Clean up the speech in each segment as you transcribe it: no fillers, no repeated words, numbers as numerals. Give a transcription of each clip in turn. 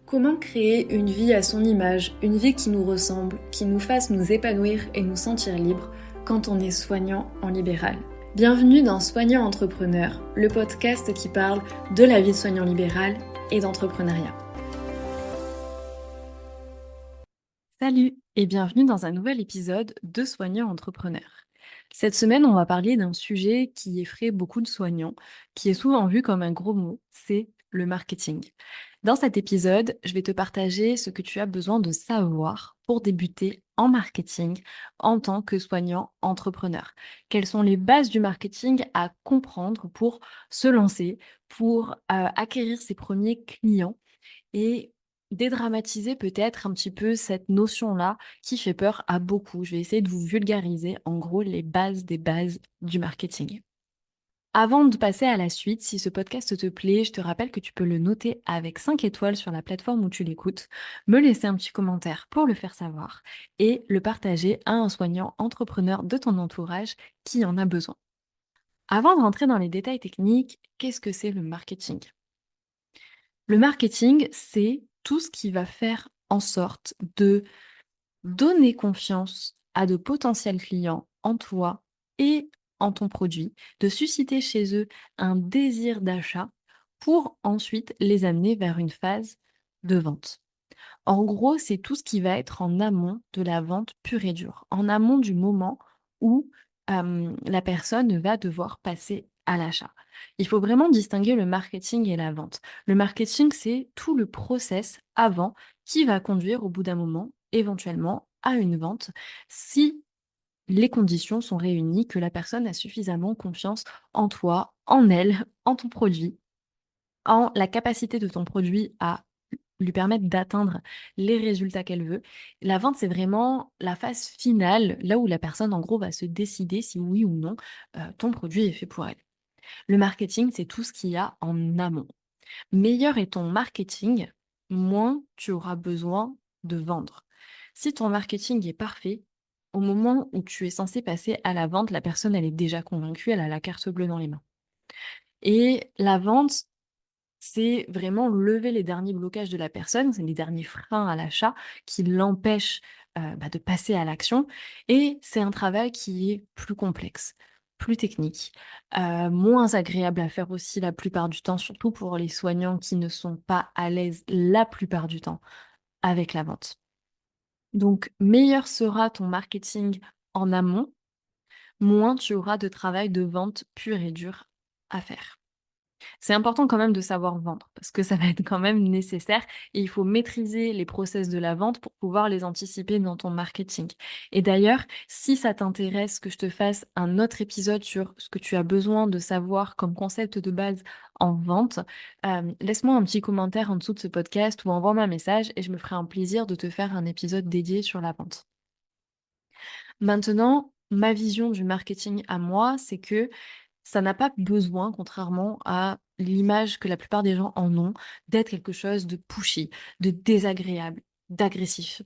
Comment créer une vie à son image, une vie qui nous ressemble, qui nous fasse nous épanouir et nous sentir libres quand on est soignant en libéral? Bienvenue dans Soignant Entrepreneur, le podcast qui parle de la vie de soignant libéral et d'entrepreneuriat. Salut et bienvenue dans un nouvel épisode de Soignant Entrepreneur. Cette semaine, on va parler d'un sujet qui effraie beaucoup de soignants, qui est souvent vu comme un gros mot, c'est le marketing. Dans cet épisode, je vais te partager ce que tu as besoin de savoir pour débuter en marketing en tant que soignant entrepreneur. Quelles sont les bases du marketing à comprendre pour se lancer, pour acquérir ses premiers clients et dédramatiser peut-être un petit peu cette notion-là qui fait peur à beaucoup. Je vais essayer de vous vulgariser en gros les bases des bases du marketing. Avant de passer à la suite, si ce podcast te plaît, je te rappelle que tu peux le noter avec 5 étoiles sur la plateforme où tu l'écoutes, me laisser un petit commentaire pour le faire savoir et le partager à un soignant entrepreneur de ton entourage qui en a besoin. Avant de rentrer dans les détails techniques, qu'est-ce que c'est le marketing? Le marketing, c'est tout ce qui va faire en sorte de donner confiance à de potentiels clients en toi et en ton produit, de susciter chez eux un désir d'achat pour ensuite les amener vers une phase de vente. En gros, c'est tout ce qui va être en amont de la vente pure et dure, en amont du moment où la personne va devoir passer à l'achat. Il faut vraiment distinguer le marketing et la vente. Le marketing, c'est tout le process avant qui va conduire au bout d'un moment, éventuellement, à une vente, si les conditions sont réunies, que la personne a suffisamment confiance en toi, en elle, en ton produit, en la capacité de ton produit à lui permettre d'atteindre les résultats qu'elle veut. La vente, c'est vraiment la phase finale, là où la personne, en gros, va se décider si oui ou non ton produit est fait pour elle. Le marketing, c'est tout ce qu'il y a en amont. Meilleur est ton marketing, moins tu auras besoin de vendre. Si ton marketing est parfait, au moment où tu es censé passer à la vente, la personne, elle est déjà convaincue, elle a la carte bleue dans les mains. Et la vente, c'est vraiment lever les derniers blocages de la personne, c'est les derniers freins à l'achat qui l'empêchent, de passer à l'action et c'est un travail qui est plus complexe, plus technique, moins agréable à faire aussi la plupart du temps, surtout pour les soignants qui ne sont pas à l'aise la plupart du temps avec la vente. Donc meilleur sera ton marketing en amont, moins tu auras de travail de vente pur et dur à faire. C'est important quand même de savoir vendre parce que ça va être quand même nécessaire et il faut maîtriser les process de la vente pour pouvoir les anticiper dans ton marketing. Et d'ailleurs, si ça t'intéresse que je te fasse un autre épisode sur ce que tu as besoin de savoir comme concept de base en vente, laisse-moi un petit commentaire en dessous de ce podcast ou envoie-moi un message et je me ferai un plaisir de te faire un épisode dédié sur la vente. Maintenant, ma vision du marketing à moi, c'est que ça n'a pas besoin, contrairement à l'image que la plupart des gens en ont, d'être quelque chose de pushy, de désagréable, d'agressif.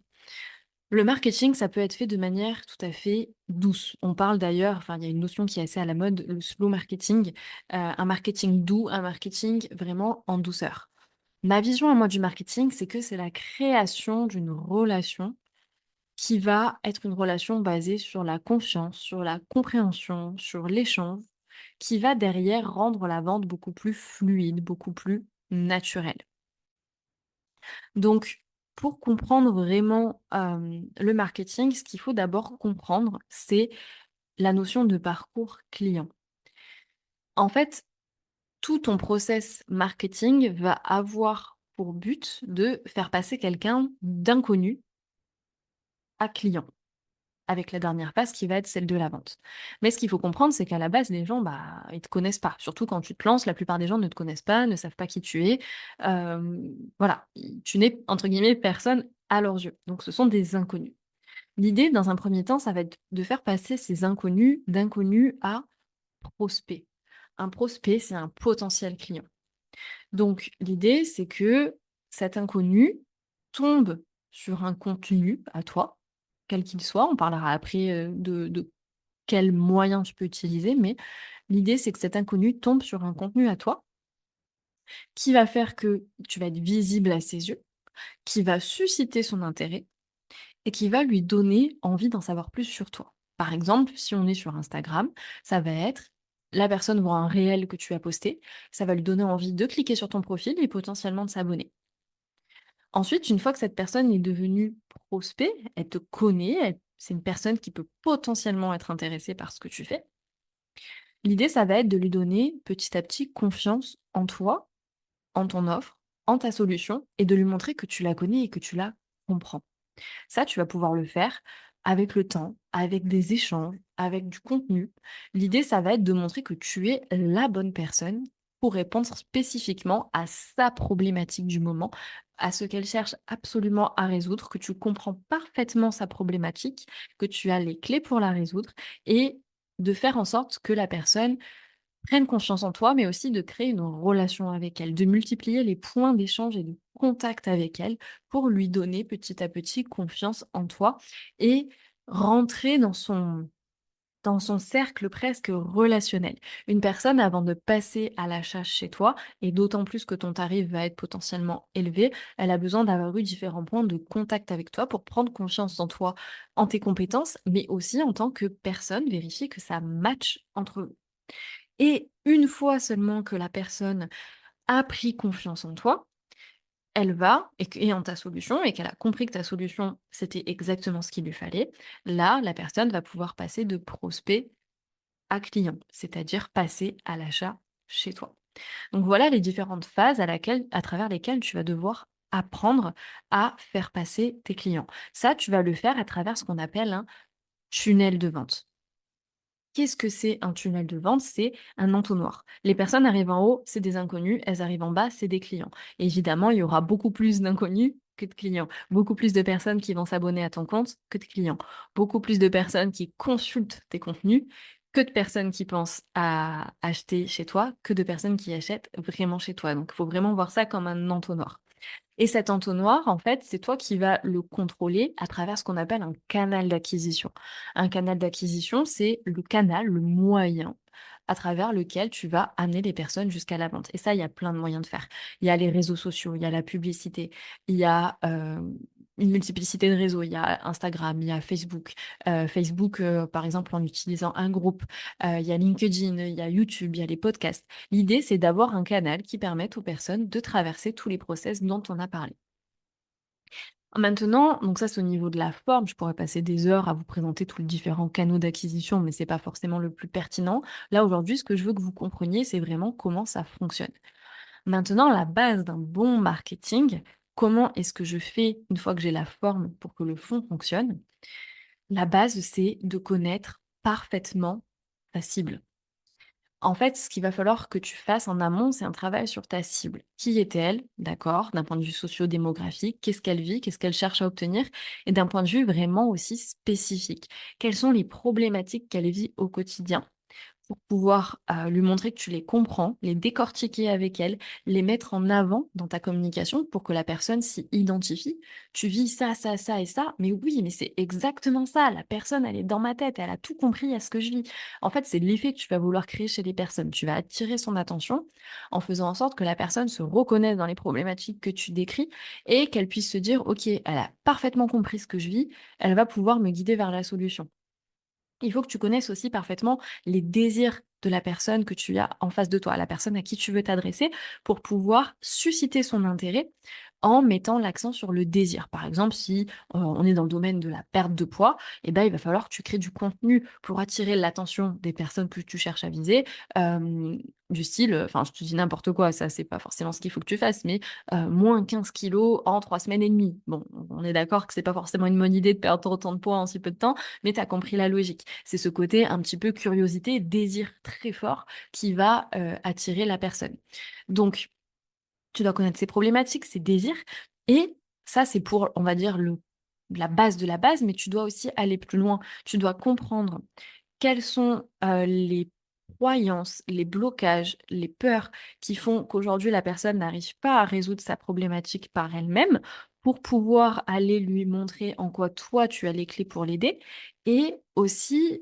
Le marketing, ça peut être fait de manière tout à fait douce. On parle d'ailleurs, enfin, il y a une notion qui est assez à la mode, le slow marketing, un marketing doux, un marketing vraiment en douceur. Ma vision à moi du marketing, c'est que c'est la création d'une relation qui va être une relation basée sur la confiance, sur la compréhension, sur l'échange, qui va derrière rendre la vente beaucoup plus fluide, beaucoup plus naturelle. Donc, pour comprendre vraiment le marketing, ce qu'il faut d'abord comprendre, c'est la notion de parcours client. En fait, tout ton process marketing va avoir pour but de faire passer quelqu'un d'inconnu à client, avec la dernière phase qui va être celle de la vente. Mais ce qu'il faut comprendre, c'est qu'à la base, les gens, ils te connaissent pas. Surtout quand tu te lances, la plupart des gens ne te connaissent pas, ne savent pas qui tu es. Voilà, tu n'es entre guillemets «personne» à leurs yeux. Donc ce sont des inconnus. L'idée, dans un premier temps, ça va être de faire passer ces inconnus d'inconnus à prospects. Un prospect, c'est un potentiel client. Donc l'idée, c'est que cet inconnu tombe sur un contenu à toi, quel qu'il soit. On parlera après, de quels moyens tu peux utiliser, mais l'idée, c'est que cet inconnu tombe sur un contenu à toi, qui va faire que tu vas être visible à ses yeux, qui va susciter son intérêt et qui va lui donner envie d'en savoir plus sur toi. Par exemple, si on est sur Instagram, ça va être la personne voit un réel que tu as posté, ça va lui donner envie de cliquer sur ton profil et potentiellement de s'abonner. Ensuite, une fois que cette personne est devenue prospect, elle te connaît, c'est une personne qui peut potentiellement être intéressée par ce que tu fais. L'idée, ça va être de lui donner petit à petit confiance en toi, en ton offre, en ta solution et de lui montrer que tu la connais et que tu la comprends. Ça, tu vas pouvoir le faire avec le temps, avec des échanges, avec du contenu. L'idée, ça va être de montrer que tu es la bonne personne pour répondre spécifiquement à sa problématique du moment, à ce qu'elle cherche absolument à résoudre, que tu comprends parfaitement sa problématique, que tu as les clés pour la résoudre et de faire en sorte que la personne prenne confiance en toi, mais aussi de créer une relation avec elle, de multiplier les points d'échange et de contact avec elle pour lui donner petit à petit confiance en toi et rentrer dans son cercle presque relationnel. Une personne, avant de passer à l'achat chez toi, et d'autant plus que ton tarif va être potentiellement élevé, elle a besoin d'avoir eu différents points de contact avec toi pour prendre confiance en toi, en tes compétences, mais aussi en tant que personne, vérifier que ça match entre vous. Et une fois seulement que la personne a pris confiance en toi, elle va et en ta solution et qu'elle a compris que ta solution, c'était exactement ce qu'il lui fallait, là, la personne va pouvoir passer de prospect à client, c'est-à-dire passer à l'achat chez toi. Donc voilà les différentes phases à travers lesquelles tu vas devoir apprendre à faire passer tes clients. Ça, tu vas le faire à travers ce qu'on appelle un tunnel de vente. Qu'est-ce que c'est un tunnel de vente? C'est un entonnoir. Les personnes arrivent en haut, c'est des inconnus, elles arrivent en bas, c'est des clients. Évidemment, il y aura beaucoup plus d'inconnus que de clients, beaucoup plus de personnes qui vont s'abonner à ton compte que de clients, beaucoup plus de personnes qui consultent tes contenus que de personnes qui pensent à acheter chez toi, que de personnes qui achètent vraiment chez toi. Donc, il faut vraiment voir ça comme un entonnoir. Et cet entonnoir, en fait, c'est toi qui vas le contrôler à travers ce qu'on appelle un canal d'acquisition. Un canal d'acquisition, c'est le canal, le moyen à travers lequel tu vas amener les personnes jusqu'à la vente. Et ça, il y a plein de moyens de faire. Il y a les réseaux sociaux, il y a la publicité, il y a une multiplicité de réseaux. Il y a Instagram, il y a Facebook. Facebook, par exemple, en utilisant un groupe. Il y a LinkedIn, il y a YouTube, il y a les podcasts. L'idée, c'est d'avoir un canal qui permette aux personnes de traverser tous les process dont on a parlé. Maintenant, donc ça c'est au niveau de la forme, je pourrais passer des heures à vous présenter tous les différents canaux d'acquisition, mais c'est pas forcément le plus pertinent. Là aujourd'hui, ce que je veux que vous compreniez, c'est vraiment comment ça fonctionne. Maintenant, la base d'un bon marketing, comment est-ce que je fais une fois que j'ai la forme pour que le fond fonctionne? La base, c'est de connaître parfaitement ta cible. En fait, ce qu'il va falloir que tu fasses en amont, c'est un travail sur ta cible. Qui est-elle? D'accord, d'un point de vue socio-démographique, qu'est-ce qu'elle vit, qu'est-ce qu'elle cherche à obtenir? Et d'un point de vue vraiment aussi spécifique. Quelles sont les problématiques qu'elle vit au quotidien? Pour pouvoir, lui montrer que tu les comprends, les décortiquer avec elle, les mettre en avant dans ta communication pour que la personne s'y identifie. Tu vis ça, ça, ça et ça, mais oui, mais c'est exactement ça. La personne, elle est dans ma tête, elle a tout compris à ce que je vis. En fait, c'est l'effet que tu vas vouloir créer chez les personnes. Tu vas attirer son attention en faisant en sorte que la personne se reconnaisse dans les problématiques que tu décris et qu'elle puisse se dire: «OK, elle a parfaitement compris ce que je vis, elle va pouvoir me guider vers la solution». Il faut que tu connaisses aussi parfaitement les désirs de la personne que tu as en face de toi, la personne à qui tu veux t'adresser, pour pouvoir susciter son intérêt en mettant l'accent sur le désir. Par exemple, si on est dans le domaine de la perte de poids, eh ben, il va falloir que tu crées du contenu pour attirer l'attention des personnes que tu cherches à viser, du style, enfin, je te dis n'importe quoi, ça c'est pas forcément ce qu'il faut que tu fasses, mais moins 15 kilos en 3 semaines et demie. Bon, on est d'accord que c'est pas forcément une bonne idée de perdre autant de poids en si peu de temps, mais tu as compris la logique. C'est ce côté un petit peu curiosité, désir très fort qui va, attirer la personne. Donc tu dois connaître ses problématiques, ses désirs et ça, c'est pour, on va dire, le la base de la base, mais tu dois aussi aller plus loin. Tu dois comprendre quelles sont, les croyances, les blocages, les peurs qui font qu'aujourd'hui la personne n'arrive pas à résoudre sa problématique par elle-même, pour pouvoir aller lui montrer en quoi toi tu as les clés pour l'aider et aussi,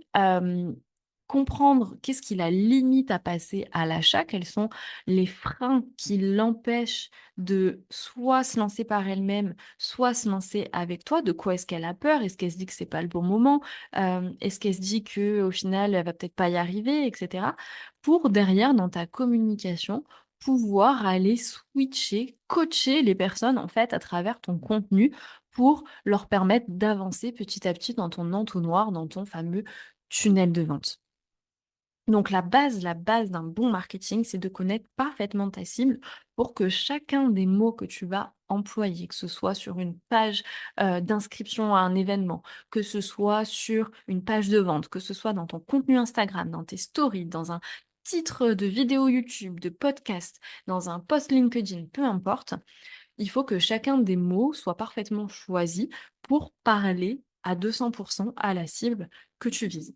comprendre qu'est-ce qui la limite à passer à l'achat, quels sont les freins qui l'empêchent de soit se lancer par elle-même, soit se lancer avec toi. De quoi est-ce qu'elle a peur? Est-ce qu'elle se dit que c'est pas le bon moment? Est-ce qu'elle se dit que au final, elle va peut-être pas y arriver, et cetera? Pour derrière, dans ta communication, pouvoir aller switcher, coacher les personnes, en fait, à travers ton contenu pour leur permettre d'avancer petit à petit dans ton entonnoir, dans ton fameux tunnel de vente. Donc la base d'un bon marketing, c'est de connaître parfaitement ta cible pour que chacun des mots que tu vas employer, que ce soit sur une page d'inscription à un événement, que ce soit sur une page de vente, que ce soit dans ton contenu Instagram, dans tes stories, dans un titre de vidéo YouTube, de podcast, dans un post LinkedIn, peu importe, il faut que chacun des mots soit parfaitement choisi pour parler à 200% à la cible que tu vises.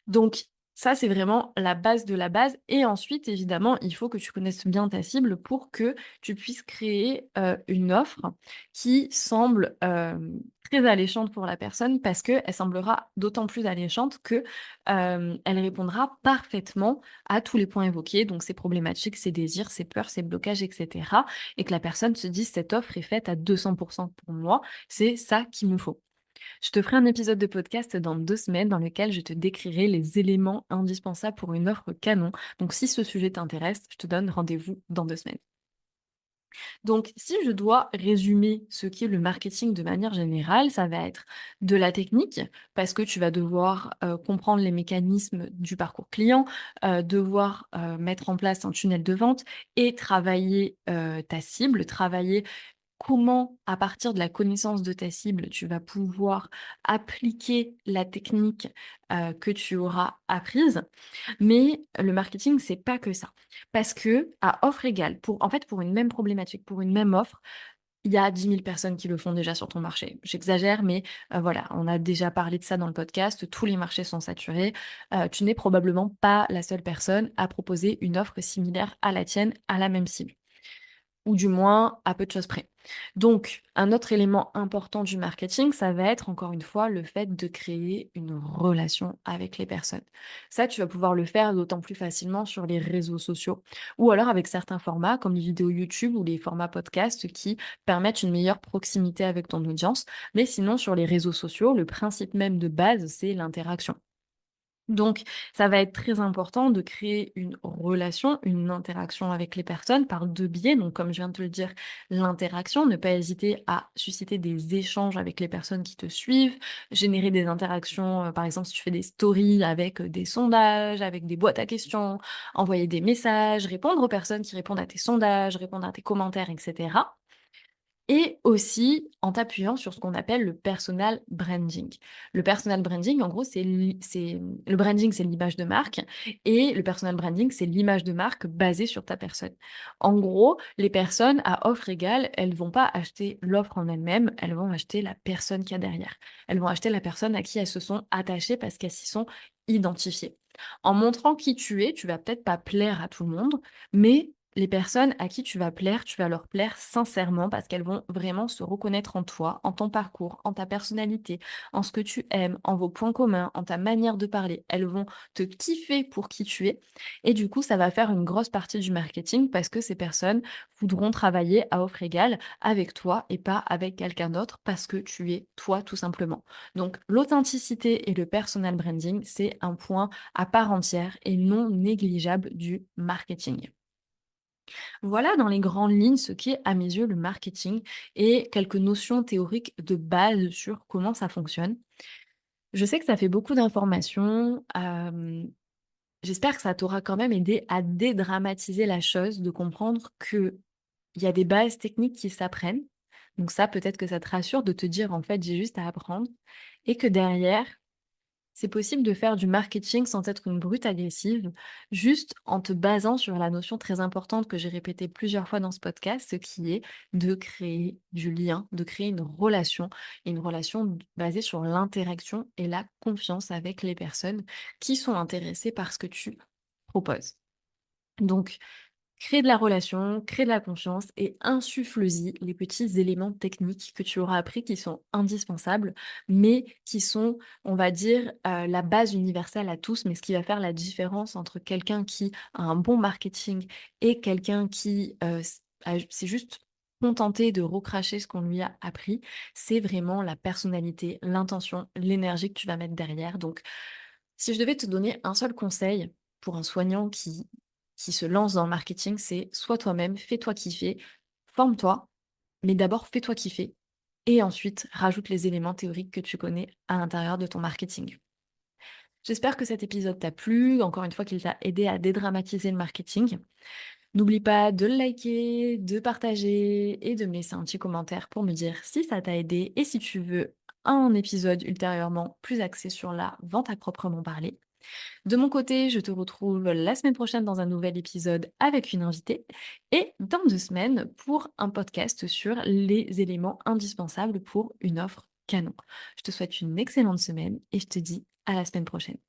Donc ça, c'est vraiment la base de la base et ensuite, évidemment, il faut que tu connaisses bien ta cible pour que tu puisses créer, une offre qui semble, très alléchante pour la personne parce qu'elle semblera d'autant plus alléchante que, elle répondra parfaitement à tous les points évoqués, donc ses problématiques, ses désirs, ses peurs, ses blocages et cetera et que la personne se dise: «Cette offre est faite à 200% pour moi, c'est ça qu'il me faut». Je te ferai un épisode de podcast dans 2 semaines dans lequel je te décrirai les éléments indispensables pour une offre canon. Donc si ce sujet t'intéresse, je te donne rendez-vous dans 2 semaines. Donc si je dois résumer ce qu'est le marketing de manière générale, ça va être de la technique, parce que tu vas devoir, comprendre les mécanismes du parcours client, devoir, mettre en place un tunnel de vente et travailler, ta cible, travailler comment, à partir de la connaissance de ta cible, tu vas pouvoir appliquer la technique, que tu auras apprise. Mais le marketing, c'est pas que ça. Parce que à offre égale, pour une même problématique, pour une même offre, il y a 10 000 personnes qui le font déjà sur ton marché. J'exagère, mais voilà, on a déjà parlé de ça dans le podcast, tous les marchés sont saturés. Tu n'es probablement pas la seule personne à proposer une offre similaire à la tienne, à la même cible. Ou du moins à peu de choses près. Donc, un autre élément important du marketing, ça va être encore une fois le fait de créer une relation avec les personnes. Ça, tu vas pouvoir le faire d'autant plus facilement sur les réseaux sociaux ou alors avec certains formats comme les vidéos YouTube ou les formats podcast qui permettent une meilleure proximité avec ton audience. Mais sinon, sur les réseaux sociaux, le principe même de base, c'est l'interaction. Donc, ça va être très important de créer une relation, une interaction avec les personnes par 2 biais. Donc, comme je viens de te le dire, l'interaction, ne pas hésiter à susciter des échanges avec les personnes qui te suivent, générer des interactions, par exemple, si tu fais des stories avec, des sondages, avec des boîtes à questions, envoyer des messages, répondre aux personnes qui répondent à tes sondages, répondre à tes commentaires et cetera. Et aussi en t'appuyant sur ce qu'on appelle le personal branding. Le personal branding, en gros, le branding, c'est l'image de marque et le personal branding, c'est l'image de marque basée sur ta personne. En gros, les personnes à offre égale, elles vont pas acheter l'offre en elle-même, elles vont acheter la personne qu'il y a derrière. Elles vont acheter la personne à qui elles se sont attachées parce qu'elles s'y sont identifiées. En montrant qui tu es, tu vas peut-être pas plaire à tout le monde, mais les personnes à qui tu vas plaire, tu vas leur plaire sincèrement parce qu'elles vont vraiment se reconnaître en toi, en ton parcours, en ta personnalité, en ce que tu aimes, en vos points communs, en ta manière de parler. Elles vont te kiffer pour qui tu es. Et du coup, ça va faire une grosse partie du marketing parce que ces personnes voudront travailler à offre égale avec toi et pas avec quelqu'un d'autre parce que tu es toi tout simplement. Donc, l'authenticité et le personal branding, c'est un point à part entière et non négligeable du marketing. Voilà dans les grandes lignes ce qu'est à mes yeux le marketing et quelques notions théoriques de base sur comment ça fonctionne. Je sais que ça fait beaucoup d'informations, j'espère que ça t'aura quand même aidé à dédramatiser la chose, de comprendre qu'il y a des bases techniques qui s'apprennent. Donc ça, peut-être que ça te rassure de te dire: «En fait, j'ai juste à apprendre» et que derrière, c'est possible de faire du marketing sans être une brute agressive, juste en te basant sur la notion très importante que j'ai répétée plusieurs fois dans ce podcast, ce qui est de créer du lien, de créer une relation basée sur l'interaction et la confiance avec les personnes qui sont intéressées par ce que tu proposes. Donc, Crée de la relation, crée de la confiance et insuffle-y les petits éléments techniques que tu auras appris qui sont indispensables, mais qui sont, on va dire, la base universelle à tous. Mais ce qui va faire la différence entre quelqu'un qui a un bon marketing et quelqu'un qui s'est juste contenté de recracher ce qu'on lui a appris, c'est vraiment la personnalité, l'intention, l'énergie que tu vas mettre derrière. Donc, si je devais te donner un seul conseil pour un soignant qui se lance dans le marketing, c'est sois toi-même, fais-toi kiffer, forme-toi, mais d'abord fais-toi kiffer et ensuite rajoute les éléments théoriques que tu connais à l'intérieur de ton marketing. J'espère que cet épisode t'a plu, encore une fois qu'il t'a aidé à dédramatiser le marketing. N'oublie pas de le liker, de partager et de me laisser un petit commentaire pour me dire si ça t'a aidé et si tu veux un épisode ultérieurement plus axé sur la vente à proprement parler. De mon côté, je te retrouve la semaine prochaine dans un nouvel épisode avec une invitée et dans 2 semaines pour un podcast sur les éléments indispensables pour une offre canon. Je te souhaite une excellente semaine et je te dis à la semaine prochaine.